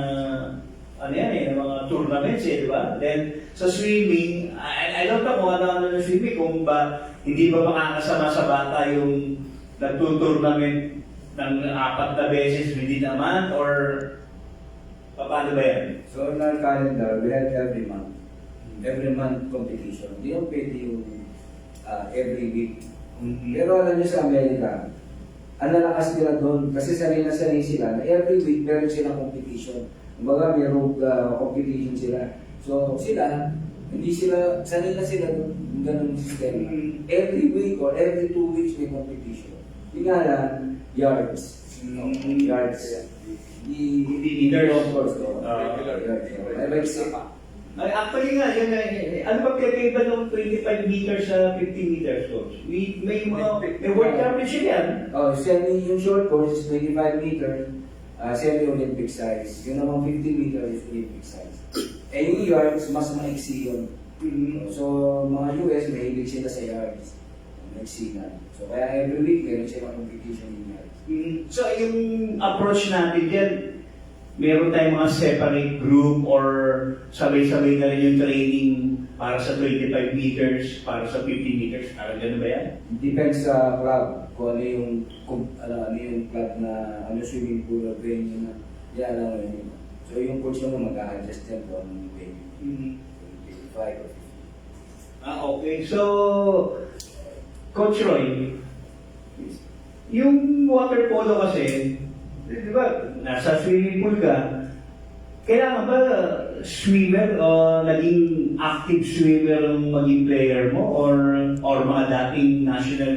ng mga tournaments di ba? Then, sa swimming, I don't know kung ano ng swimming, kung ba, hindi ba makakasama sa bata yung nagtutournament ng 4 na beses within a month, or paano ba yan? So in our calendar, we have every month. Every month competition. Hindi yung pwede yung every week. Pero alam niyo sa Amerika, ang nalakas nila doon, kasi sanay na sanay sila, na every week meron silang competition. Kumbaga, mayroong competition sila. So, hindi sila, sanay na sila doon, yung ganun sistema. Every week or every 2 weeks may competition. Yung nga lang, yards. Yards. Hindi of course. Yards. Actually nga, yun, ano ba pinagkaiba ng 25 meters sa 50 meters, coach? May world championship yan. Yung short course is 25 meters, semi-Olympic size. Yung naman 50 meters is Olympic size. Yung yards, mas maiksi yun. So, mga US, mahilig sila sa yards. Maiksi na. So, kaya every week, meron sila competition in yards. So, yung approach natin dyan, meron tayong mga separate group or sabay-sabay na rin yung training para sa 25 meters, para sa 50 meters. Parang gano'n ba yan? Depends sa club. Kung ano yung club na swimming pool or venue na yan lang yun. So yung coach naman mag-a-adjust yan kung anong venue. 25 or 50. Okay. So, Coach Roy, yung water polo kasi, di ba, nasa swimming pool ka, kailangan ba swimmer o naging active swimmer ang maging player mo or mga dating national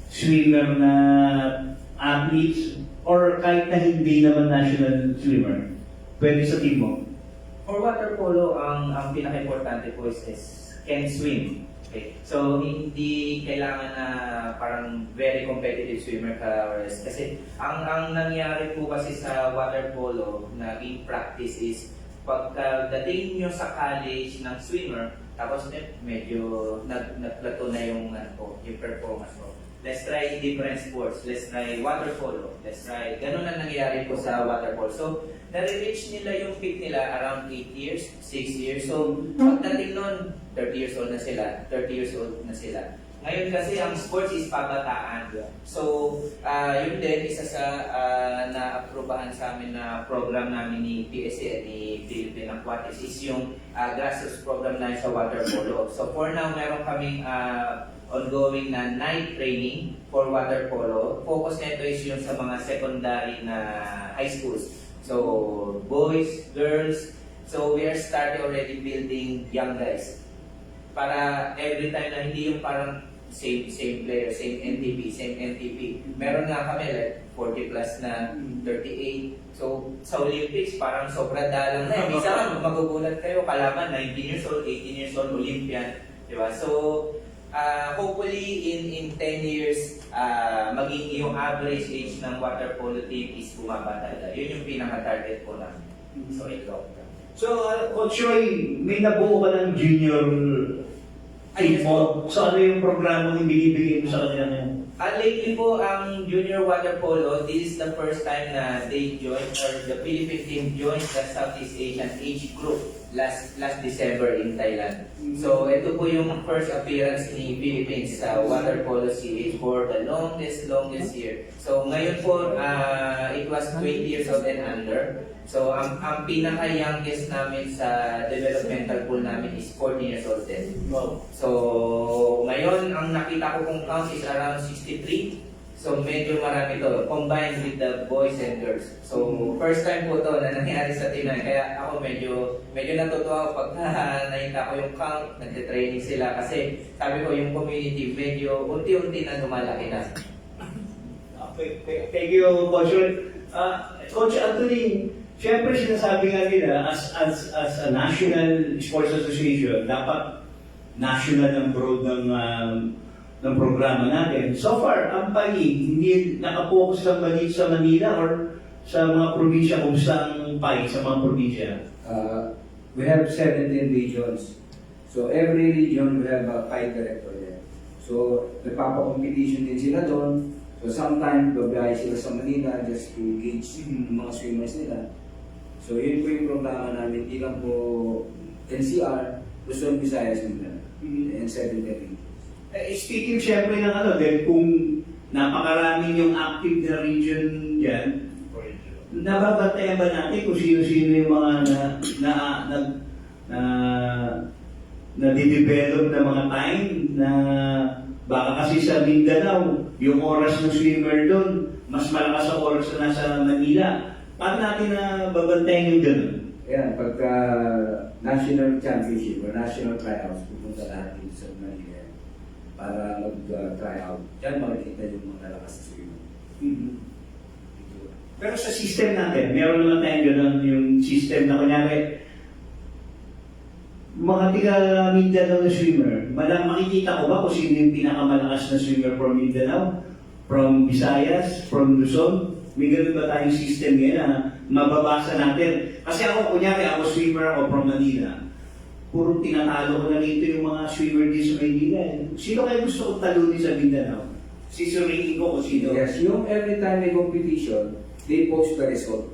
swimmer na athletes or kahit na hindi naman national swimmer? Pwede sa team mo? For water polo, ang pinaka-importante po is can swim. Okay. So, hindi kailangan na parang very competitive swimmer ka. Kasi ang nangyari po kasi sa water polo, naging practice is pagkadating nyo sa college ng swimmer, tapos medyo nagplato na yung, yung performance mo. Let's try different sports. Let's try water polo. Let's try, ganun na nangyayari po sa water polo. So, nare-reach nila yung peak nila around 8 years, 6 years. So, pagdating nun, 30 years old na sila, 30 years old na sila. Ngayon kasi ang sports is pabataan. So, yun din, isa sa na-aprobahan sa amin na program namin ni PSA, ni Philippine Aquatics, is yung grassroots program na sa water polo. So, for now, meron kaming ongoing na night training for water polo. Focus nito is yung sa mga secondary na high schools. So, boys, girls. So, we are starting already building young guys. Para every time na hindi yung parang same player, same NTP. Meron nga kami like 40 plus na 38. So, sa Olympics, parang sobra dalang na. Minsan magugulat kayo, kalaban, 19 years old, 18 years old, Olympian. Diba? So, hopefully in 10 years, maging yung average age ng water polo team is bumaba talaga. Yun yung pinaka-target po namin. So, ito. So, Coach Roy, may nabuo ka ng junior team mo. So, ano yung programang ibinibigay mo sa kanila ngayon? Lately po, ang junior water polo, this is the first time na they joined, or the Philippine team joined the Southeast Asian age group last December in Thailand. So, ito po yung first appearance ni Philippines sa water polo CH for the longest year. So, ngayon po, it was 20 years old and under. So, ang pinaka-youngest namin sa developmental pool namin is 14 years old din. Wow. So, ngayon, ang nakita ko kong count is around 63. So, medyo marami to, combined with the boys and girls. So, first time po to na nangyari sa team namin. Kaya ako medyo natutuwa pag nakita ko yung count, nagte-training sila. Kasi sabi ko, yung community medyo unti-unti na lumalaki na. Okay. Thank you, Coach Roy. Coach Anthony, siyempre sinasabi nga nila, as a national sports association, dapat national ang broad ng programa natin. So far, ang PAI, hindi nakapokus lang ba dito sa Manila or sa mga probinsya, kung saan PAI sa mga probinsya? We have 17 regions. So every region we have a PAI director there. So nagpapa-competition din sila doon. So sometimes babiyahe sila sa Manila just to gauge yung mga swimmers nila. So yun po yung programa namin, hindi lang po NCR, Luzon, Visayas, Mindanao, and 7 regions. Speaking siyempre ng dahil kung napakaraming yung active na region dyan, nababantayan ba natin kung sino-sino yung mga na-develop na mga time na baka kasi sa Mindanao, yung oras ng swimmer doon, mas malakas sa oras na nasa Manila. Paano natin na babantayan yung gano'n? Yan, pagka national championship or national tryouts, pupunta lahat dito sa Manila para mag-try out. Diyan makikita yung mga lalakas sa swimmer. Pero sa system natin, meron naman tayong gano'n yung system na kunyari, mga tiga Mindanao na swimmer, makikita ko ba kung sino yung pinakamalakas na swimmer from Mindanao, from Visayas, from Luzon? May gano'n ba tayong system ngayon na mababasa natin? Kasi ako, kunyari, ako swimmer ako from Manila. Puro tinatalo ko na rito yung mga swimmer din sa Manila. Sino kayo gusto kong talunin sa Mindanao? Sisuriin ko kung sino. Yes, yung every time may competition, they post the result.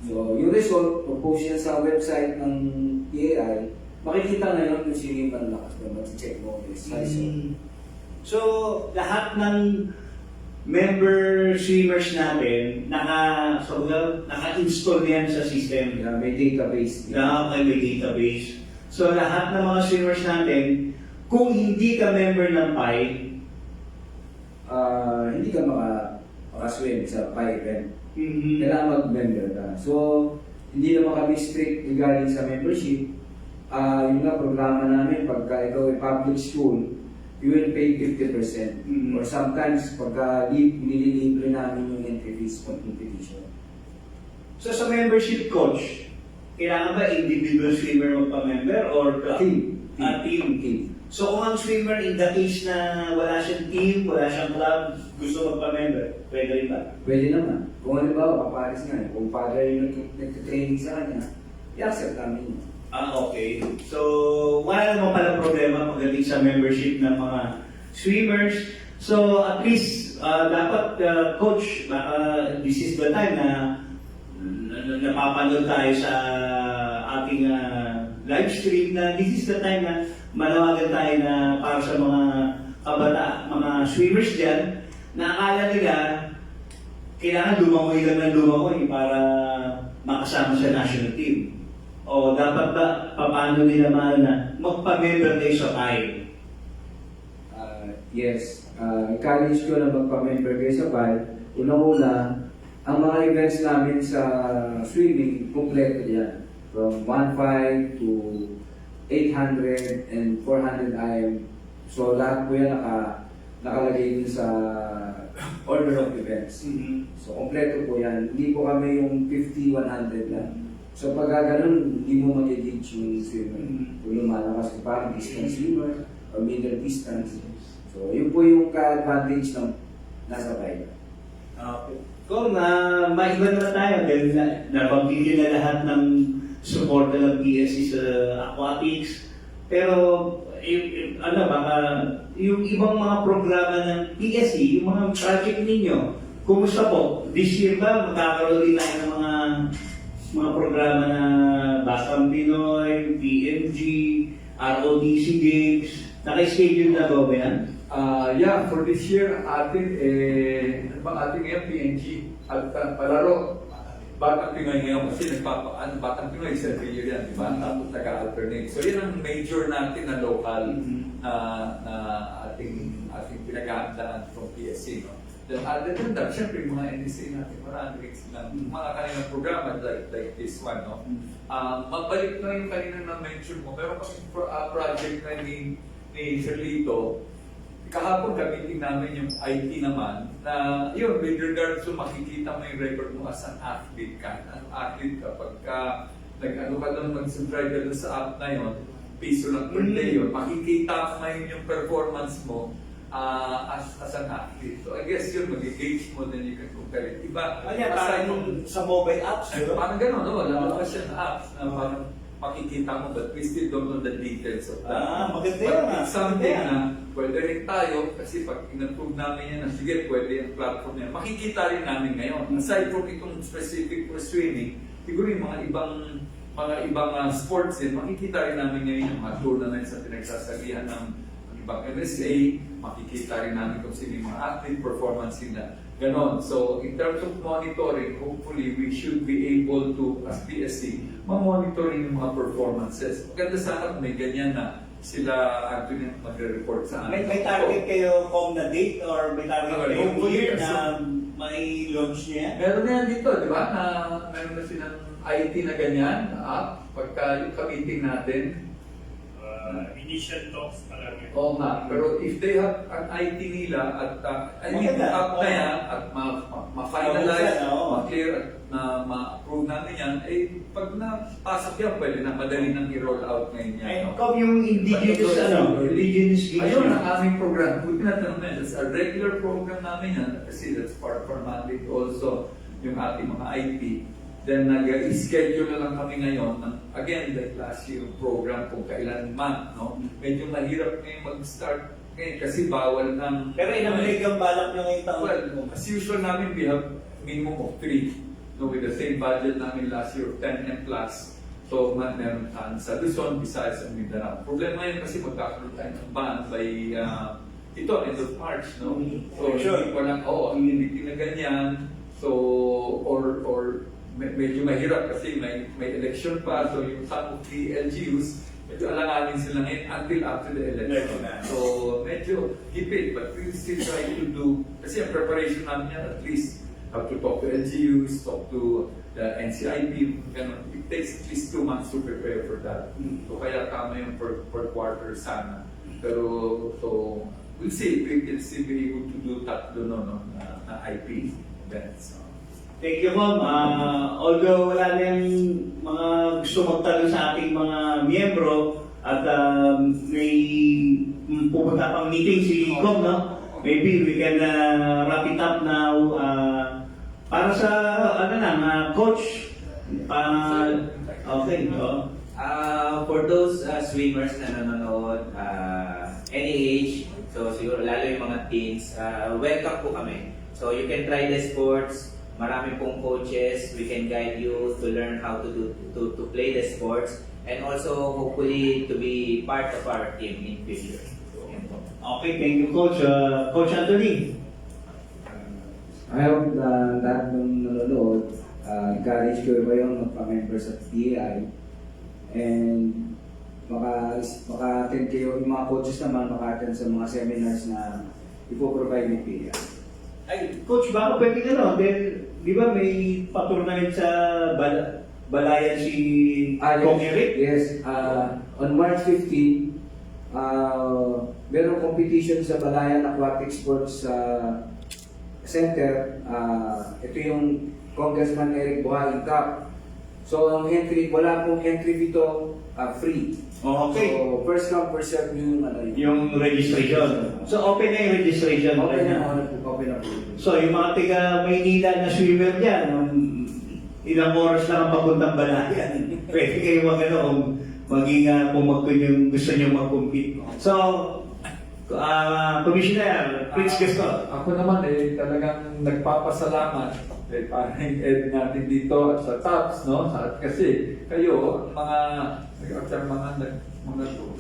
So, yung result, post yan sa website ng PAI, makikita ngayon kung sino yung panlakas na mag-check mo yung result. So, lahat ng member swimmers natin, naka-install yan sa system. Yeah, may database. May database. So, lahat ng mga swimmers natin, kung hindi ka member ng PAI, hindi ka makaswim sa PAI event. mhm, Kailangan mag-member ka. So, hindi naman kami strict regarding sa membership. Yung nga programa namin, pagka ikaw ay public school, you will pay 50%. Mhm. Or sometimes, pagka nililibre namin yung entry fees for competition. so sa membership coach, kailangan ba individual swimmer magpa-member or Team. team? So kung ang swimmer in the case na wala siyang team, wala siyang club, gusto magpa-member, pwede rin ba? Pwede naman. Kung halimbawa, kapares nga, kung father yung nag-training sa kanya, i-accept namin yun. Okay. So, wala naman palang problema pagdating sa membership ng mga swimmers. So, at least, dapat, Coach, this is the time na napapanood tayo sa ating live stream na this is the time na manawagan tayo na para sa mga mga swimmers dyan, na akala nila kailangan lumangoy lang ng lumangoy para makasama sa national team. O dapat ba, paano nila na magpa-member kayo sa time? Yes, encourage ko na magpa-member kayo sa PAL. Unang-una, ang mga events namin sa swimming, kompleto yan. From 1.5 to 800 and 400 IM. So lahat po yan nakalagay din sa order of events. So kompleto po yan. Hindi po kami yung 50-100 lang. So pag ganun, hindi mo mag-engage yung swimmer. Kung lumalakas ka parang distance swimmer or middle distance. So yun po yung ka-advantage ng nasa bayan. Okay. Kung maiba naman tayo dahil nabanggit na lahat ng support ng PSC sa aquatics. Pero baka yung ibang mga programa ng PSC, yung mga project ninyo, kumusta po? This year ba magkakaroon din tayo ng mga programa na Batang Pinoy, PMG, ROTC Games? Naka-schedule na ba yan? Yeah, for this year, ating ngayon PNG at palaro. Batang Pinoy ngayon kasi Batang Pinoy is every year yan, di ba? Tapos nag-alternate. So yan ang major natin na local na ating pinag-aandaan from PSC. No? Then other than that, syempre yung mga NDC natin, marami rin silang mga kanilang programa like this one. No? Magbalik na yung kanina na-mention mo, meron kami project na ni Sherlito. Kahapon gamitin namin yung IT naman na yun, with regards to makikita mo yung record mo as an athlete ka. An athlete ka, pagka nag-ano ka doon, mag-subscribe ka doon sa app na yun, piso lang per day yun, makikita mo ngayon yung performance mo as an athlete. So I guess yun, mag-engage mo, then you can compare it. Iba, Parang sa mobile apps, di ba? parang gano'n, no? Wala siya na apps na parang makikita mo, but we still don't know the details of that. Maganda But yun, it's something na pwede rin tayo, kasi pag in-approve namin yan, sige, pwede yung platform yan, makikita rin namin ngayon. Aside from itong specific for swimming, siguro yung mga ibang sports din, makikita rin namin ngayon yung mga tournaments na pinagsasabihan ng ibang MSA, makikita rin namin kung sino yung mga athlete performance nila. Ganon. So, in terms of monitoring, hopefully, we should be able to, as PSC, ma-monitor yung mga performances. Maganda sana kung may ganyan na sila actually magre-report sa amin. May target kayo kung na date or may target kayo Hopefully, year kasi- na may launch niya? Meron na yan dito, di ba? Na meron na silang IT na ganyan, na app. Pagka yung ka-meeting natin, Initial talks pa lang yun. oo nga. Pero if they have an IT nila at yung Maganda. app na yan at ma-finalize, Mabuksan, oo. ma-clear at ma-approve namin yan, eh pag napasok yan, pwede na madali nang i-roll out ngayon yan. Ay, no? kung yung indigenous, indigenous games Ayun niya. ang aming program. Kung tinatanong na, that's a regular program namin yan kasi that's part of our mandate also yung ating mga IT. Then nag-schedule na lang kami ngayon ng, again, like last year yung program kung kailan man, no? Medyo mahirap ngayon mag-start ngayon kasi bawal ng... Pero ilang leg ang balak nyo ngayong taon? Well, as usual namin, we have minimum of 3. No, with the same budget namin last year of 10 and plus. So, meron tayo sa Luzon, Visayas, and Mindanao. Problema ngayon kasi magkakaroon tayo ng ban by end of March, no? So, Sure. hindi ko lang, hindi na ganyan. So, or medyo mahirap kasi may election pa. So, yung some of the LGUs, medyo alanganin sila ngayon until after the election. So, medyo hipit, but we still try to do, kasi ang preparation namin yan, at least, have to talk to LGUs, talk to the NCIP, ganun. It takes at least 2 months to prepare for that. So, kaya tama yung per quarter sana. Pero, so, we'll see if we can still be able to do tatlo na IP events. Thank you, Ma'am. Although wala na yung mga gusto magtanong sa ating mga miyembro at may pupunta pang meeting si Com, no? Maybe we can wrap it up now. Para sa, Coach, Okay, no? For those swimmers na nanonood, any age, so siguro lalo yung mga teens, welcome po kami. So you can try the sports. Marami pong coaches. We can guide you to learn how to play the sports, and also hopefully to be part of our team in future. Yan po. Okay, thank you, Coach. Coach Anthony. I hope na lahat ng nanonood, encourage ko yung magpa-member sa PAI. And maka-attend kayo, yung mga coaches naman, maka-attend sa mga seminars na ipoprovide ni PAI. Ay, Coach, baka pwede dahil, di ba may pa-tournament sa Balayan si Kong Eric? Yes. On March 15, merong competition sa Balayan Aquatic Sports Center. Ito yung Congressman Eric Buhain Cup. So, ang entry, wala pong entry dito, free. Oh, okay. So, first come, first serve yung Yung registration. So, open na yung registration. Open na. na po. So, yung mga tiga Maynila na swimmer dyan, ilang oras lang ang papuntang Balayan. Pwede kayo kung yung gusto nyo mag-compete. So, Commissioner Prince Gaston. Ako naman talagang nagpapasalamat parang Ed natin dito sa TAPS, no? Kasi kayo,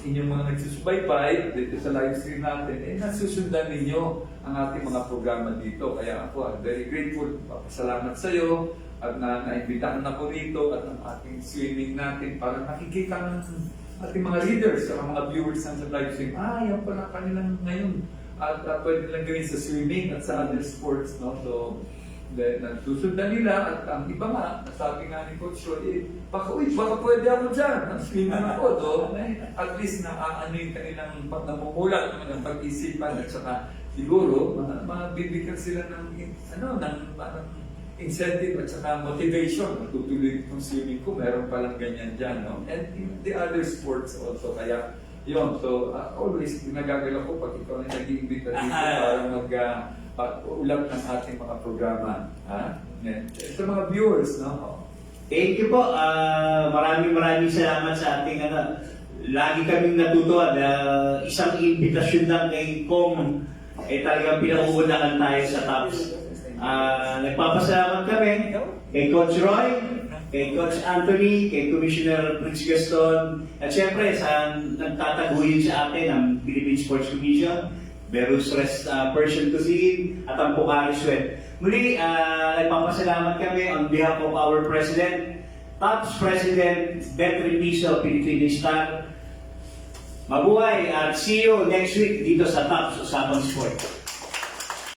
inyong mga nagsusubaybay dito sa live stream natin, nasusundan ninyo ang ating mga programa dito. Kaya ako, I'm very grateful. Papasalamat sa iyo at naimbitahan ako rito at ang ating swimming natin para nakikita ng ating mga readers at mga viewers sa live stream. Yan pala kanilang ngayon. At pwede lang gawin sa swimming at sa other sports, no? So, nagsusundan nila at ang iba nga, sabi nga ni Coach Roy, baka pwede ako dyan, swimming ako doon. At least naaano yung kanilang namumulat ng pag-isipan at saka siguro mabibigyan sila ng parang incentive at saka motivation matutuloy itong swimming ko, meron palang ganyan dyan, no? And in the other sports also, kaya yun, so always nagagala ko pag ikaw na nag-iimbita dito para ulat ng ating mga programa. Sa mga viewers, no? Thank you po. Maraming salamat sa ating lagi kaming natutuwa na isang invitasyon lang kay Kong talagang pinauunahan tayo sa TAPS. Nagpapasalamat kami kay Coach Roy, kay Coach Anthony, kay Commissioner Prince Gaston, at syempre sa nagtataguyod sa atin ang Philippine Sports Commission, Berus Rest Person to see, at ang Pocari Sweat. Muli, nagpapasalamat kami on behalf of our President, TAPS President, Veteran Piso, Pilipino Star. Mabuhay at see you next week dito sa TAPS Usapang Sport.